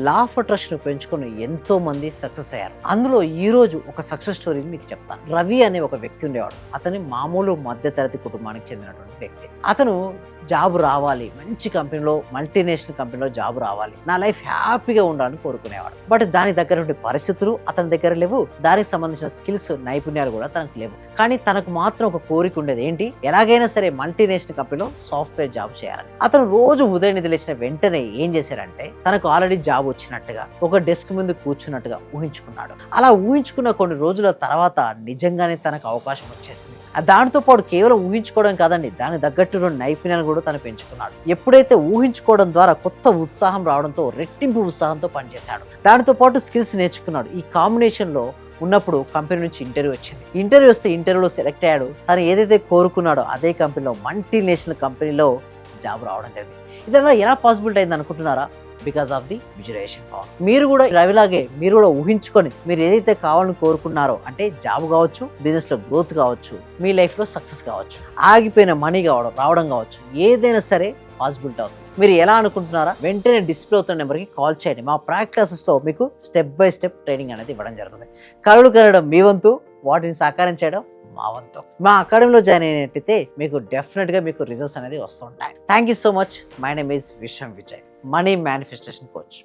Law of attraction పెంచుకొని ఎంతో మంది సక్సెస్ అయ్యారు. అందులో ఈ రోజు ఒక సక్సెస్ స్టోరీని మీకు చెప్తాను. రవి అనే ఒక వ్యక్తి ఉండేవాడు. అతని మామూలు మధ్యతరగతి కుటుంబానికి చెందినటువంటి వ్యక్తి. అతను జాబ్ రావాలి, మంచి కంపెనీలో, మల్టీనేషనల్ కంపెనీలో జాబ్ రావాలి, నా లైఫ్ హ్యాపీగా ఉండాలని కోరుకునేవాడు. బట్ దాని దగ్గర ఉండే పరిస్థితులు అతని దగ్గర లేవు, దానికి సంబంధించిన స్కిల్స్, నైపుణ్యాలు కూడా తనకు లేవు. కానీ తనకు మాత్రం ఒక కోరిక ఉండేది. ఏంటి? ఎలాగైనా సరే మల్టీనేషనల్ కంపెనీలో సాఫ్ట్వేర్ జాబ్ చేయాలని. అతను రోజు ఉదయం నిద్రలేచిన వెంటనే ఏం చేశారంటే, తనకు ఆల్రెడీ జాబ్ వచ్చినట్టుగా, ఒక డెస్క్ ముందు కూర్చున్నట్టుగా ఊహించుకున్నాడు. అలా ఊహించుకున్న కొన్ని రోజుల తర్వాత నిజంగానే తనకు అవకాశం వచ్చేసింది. దానితో పాటు కేవలం ఊహించుకోవడం కాదండి, దానికి తగ్గట్టు నైపుణ్యాలు కూడా తను పెంచుకున్నాడు. ఎప్పుడైతే ఊహించుకోవడం ద్వారా కొత్త ఉత్సాహం రావడంతో రెట్టింపు ఉత్సాహంతో పనిచేశాడు. దానితో పాటు స్కిల్స్ నేర్చుకున్నాడు. ఈ కాంబినేషన్ లో ఉన్నప్పుడు కంపెనీ నుంచి ఇంటర్వ్యూ వచ్చింది. ఇంటర్వ్యూ వస్తే ఇంటర్వ్యూలో సెలెక్ట్ అయ్యాడు. తను ఏదైతే కోరుకున్నాడో అదే కంపెనీలో, మల్టీనేషనల్ కంపెనీలో జాబ్ రావడం జరిగింది. ఇదంతా ఎలా పాసిబిలిటీ అయింది అనుకుంటున్నారా? Because of the visualization power. మీరు కూడా రవిలాగే మీరు కూడా ఊహించుకొని మీరు ఏదైతే కావాలని కోరుకున్నారో, అంటే జాబ్ కావచ్చు, బిజినెస్ లో గ్రోత్ కావచ్చు, మీ లైఫ్ లో సక్సెస్ కావచ్చు, ఆగిపోయిన మనీ రావడం కావచ్చు, ఏదైనా సరే పాసిబిలిటీ అవుతుంది. మీరు ఎలా అనుకుంటున్నారా? వెంటనే డిస్ప్లే అవుతున్న నెంబర్కి కాల్ చేయండి. మా ప్రాక్టీస్ క్లాసెస్లో మీకు స్టెప్ బై స్టెప్ ట్రైనింగ్ అనేది ఇవ్వడం జరుగుతుంది. కలలు కనడం మీ వంతు, వాటిని సాకారం చేయడం మా వంతు. మా అకాడమీలో జాయిన్ అయినట్టయితే మీకు డెఫినెట్గా మీకు రిజల్ట్స్ అనేది వస్తుంటాయి. Thank you so much. My name is Vishwam Vijay, money manifestation coach.